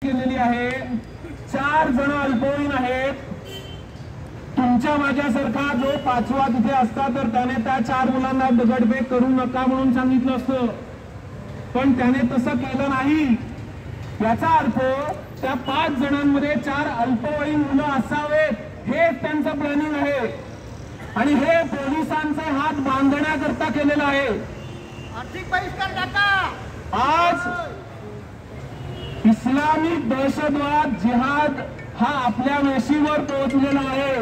केलेली आहे। 4 जण अल्पवयीन आहेत। तुमच्या माझ्यासारखा जो 5वा तिथे असता तर त्याने त्या 4 मुलांना दगडफेक करू नका म्हणून सांगितलं असतं, पण त्याने तसं केलं नाही। याचा अर्थ त्या 5 जणांमध्ये 4 अल्पवयीन मुलं असावेत हे त्यांचं प्लॅनिंग आहे आणि हे पोलिसांचे हात बांधण्याकरता केलेलं आहे। आर्थिक बहिष्कार टाका। आज इस्लामिक दहशतवाद जिहाद हा आपल्या वेशीवर पोहोचलेला आहे।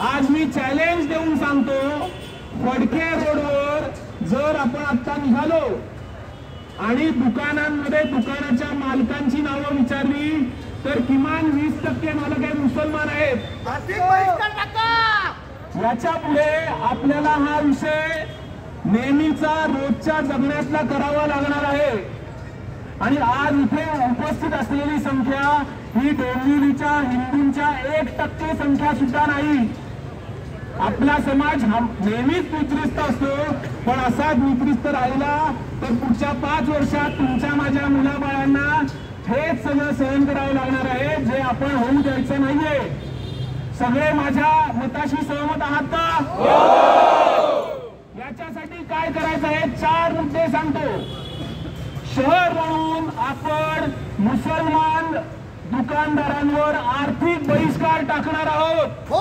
आज मी चॅलेंज देऊन सांगतो, फडके रोडवर जर आपण आता निघालो आणि दुकानांमध्ये दुकानाच्या मालकांची नावं विचारली तर किमान 20% मालक हे मुसलमान आहेत। आर्थिक बहिष्कार टाका। याच्या पुढे आपल्याला हा विषय नेहमीचा रोजच्या जगण्यातला करावा लागणार आहे आणि आज इथे उपस्थित असलेली संख्या ही डोंबिवलीच्या हिंदूंच्या 1% संख्या सुद्धा नाही। आपला समाज नेहमीच निकृष्ट असतो, पण असाच निकृष्ट राहिला तर पुढच्या 5 वर्षात तुमच्या माझ्या मुलाबाळांना हेच सगळं सहन करावं लागणार आहे, जे आपण होऊ द्यायचं नाहीये। सगळे माझ्या मताशी सहमत आहात का? याच्यासाठी काय करायचं आहे 4 मुद्दे सांगतो। शहर म्हणून आपण मुसलमान दुकानदारांवर आर्थिक बहिष्कार टाकणार आहोत।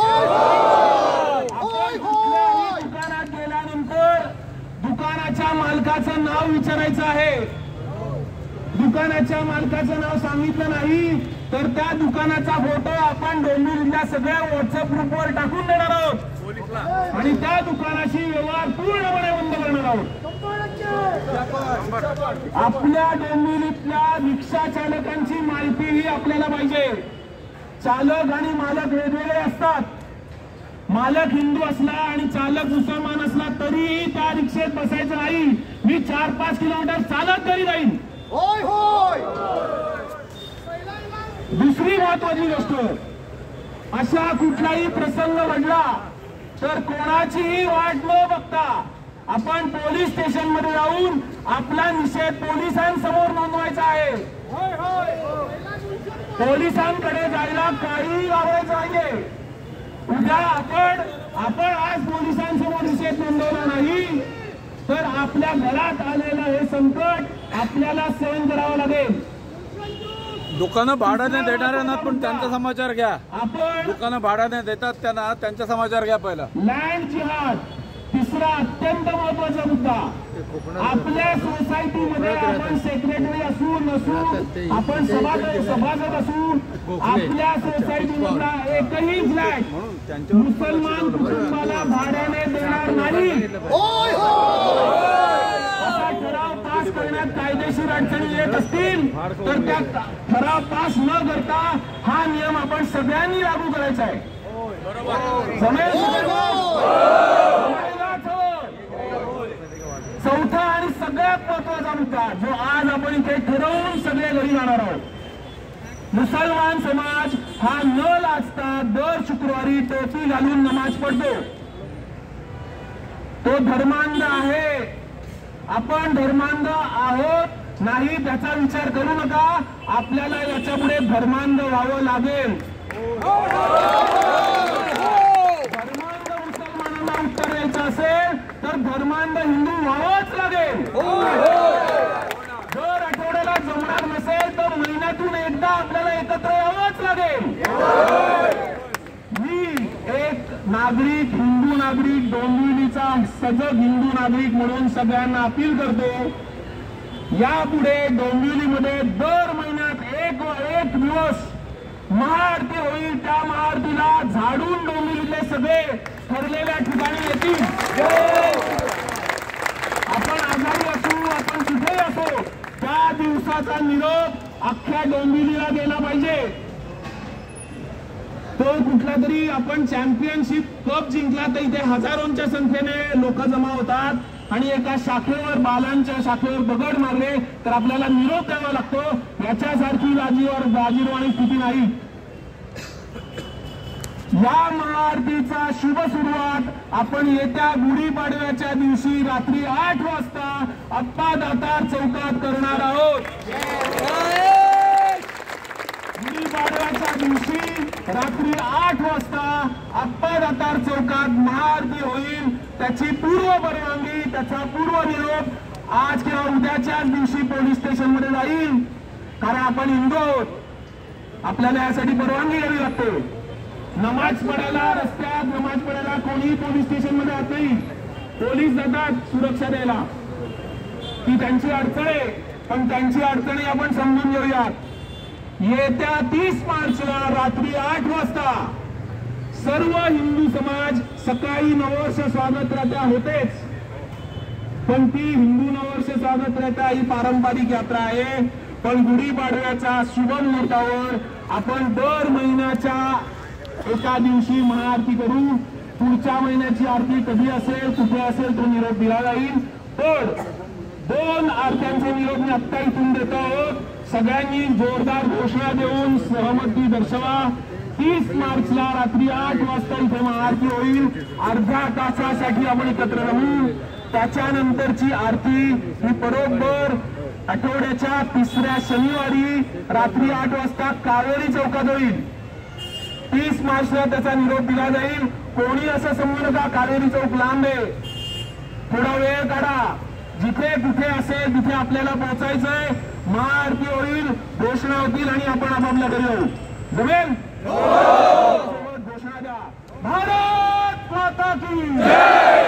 आपण कुठल्याही दुकानात गेल्यानंतर दुकानाच्या मालकाचं नाव विचारायचं आहे। दुकानाच्या मालकाचं नाव सांगितलं नाही तर त्या दुकानाचा फोटो आपण डोंबिवलीच्या सगळ्या व्हॉट्सअप ग्रुपवर टाकून देणार आहोत आणि त्या दुकानाशी व्यवहार पूर्णपणे बंद करणार आहोत। आपल्या डोंबिवलीतल्या रिक्षा चालकांची माहिती ही आपल्याला पाहिजे। चालक आणि मालक वेगवेगळे असतात। मालक हिंदू असला आणि चालक मुसलमान असला तरीही त्या रिक्षेत बसायचं नाही। मी 4-5 किलोमीटर चालत तरी जाईन। होय होय। दुसरी महत्वाची गोष्ट, अशा कुठलाही प्रसंग घडला तर कोणाचीही वाट न बघता आपण पोलीस स्टेशन मध्ये जाऊन आपला निषेध पोलिसांसमोर नोंदवायचा आहे। पोलिसांकडे जायला काही लावायचं नाहीये। उद्या आपण आज पोलिसांसमोर निषेध नोंदवला नाही तर आपल्या घरात आलेलं हे संकट आपल्याला सहन करावं लागेल। दुकानं भाड्याने देणाऱ्यांना पण त्यांचा समाचार घ्या। आपण दुकानं भाड्याने देतात त्यांना त्यांचा समाचार घ्या पहिला। लँड जिहाद तिसरा अत्यंत महत्वाचा मुद्दा। आपल्या सोसायटीमध्ये आपण सेक्रेटरी असू नसू, आपण सभासद असू, आपल्या सोसायटीमधला एकही फ्लॅट मुसलमान कुटुंबाला भाड्याने देणार नाही। असा ठराव पास करण्यात कायदेशीर अडचणी येत असतील तर त्या ठराव पास न करता हा नियम आपण सगळ्यांनी लागू करायचा आहे। चौथा आणि सगळ्यात महत्वाचा मुद्दा जो आज आपण इथे ठरवून सगळे घरी जाणार आहोत, मुसलमान समाज हा न लाजता दर शुक्रवारी टोपी घालून नमाज पढतो। तो धर्मांध आहे। आपण धर्मांध आहोत नाही त्याचा विचार करू नका, आपल्याला याच्या पुढे धर्मांध व्हावं लागेल। धर्मांध मुसलमानांना उत्तर द्यायचं असेल तर धर्मांध हिंदू व्हावंच लागेल। दर आठवड्याला जमणार नसेल तर महिन्यातून एकदा आपल्याला एकत्र यावंच लागेल। मी एक नागरिक, हिंदू नागरिक, डोंबिवलीचा सजग हिंदू नागरिक म्हणून सगळ्यांना अपील करतो, यापुढे डोंबिवलीमध्ये दर महिन्यात एक दिवस महाआरती होईल। त्या महाआरतीला झाडून डोंबिवलीतले सगळे ठरलेल्या ठिकाणी येतील। आपण आजारी असू, आपण कुठेही असो, त्या दिवसाचा निरोप अख्ख्या डोंबिवलीला गेला पाहिजे। तो कुठला तरी आपण चॅम्पियनशिप कप जिंकला तर इथे हजारोंच्या संख्येने लोक जमा होतात आणि एका शाखेवर बालांच्या शाखेवर दगड मारले तर आपल्याला निरोप द्यावा लागतो। याच्यासारखी बाजीरवाणी स्थिती नाही। या महाआरतीचा शुभ सुरुवात आपण येत्या गुढीपाडव्याच्या दिवशी रात्री 8 वाजता अप्पा दातार चौकात करणार आहोत। रात्री 8 वाजता आप्पा दातार चौकात महाआरती होईल. त्याची पूर्व परवानगी, त्याचा पूर्व निरोप आज किंवा उद्याच्याच दिवशी पोलीस स्टेशन मध्ये जाईल. कारण आपण हिंदू आहोत, आपल्याला यासाठी परवानगी घ्यावी लागते. नमाज पडायला रस्त्यात नमाज पडायला कोणीही पोलीस स्टेशन मध्ये जात नाही. पोलीस जातात सुरक्षा द्यायला. ती त्यांची अडचण आहे, पण त्यांची अडचणी आपण समजून घेऊयात. येत्या 30 मार्चला रात्री 8 वाजता सर्व हिंदू समाज सकाळी नववर्ष स्वागत यात्रा होतेच, पण ती हिंदू नववर्ष स्वागत यात्रा ही पारंपरिक यात्रा आहे. पण गुढीपाडव्याच्या शुभ मुहूर्तावर आपण दर महिन्याच्या एका दिवशी महाआरती करू. पुढच्या महिन्याची आरती कधी असेल, कुठे असेल, तो निरोप दिला जाईल. पण 2 आरत्यांचे निरोप मी आत्ता इथून देतो आहोत. सगळ्यांनी जोरदार घोषणा देऊन सहमती दर्शवा. 30 मार्चला रात्री 8 वाजता इथे महाआरती होईल. अर्ध्या तासासाठी आपण एकत्र राहू. त्याच्यानंतरची आरती ही बरोबर आठवड्याच्या 3ऱ्या शनिवारी रात्री 8 वाजता कावेरी चौकात होईल. 30 मार्चला त्याचा निरोप दिला जाईल. कोणी असं समजू नका कावेरी चौक लांब आहे, थोडा वेळ काढा. जिथे कुठे असेल तिथे आपल्याला पोहोचायचंय. महाआरती होईल, घोषणा होतील आणि आपण आपापल्या घरी जाऊ. जमेल? घोषणा द्या. भारत माता की जय.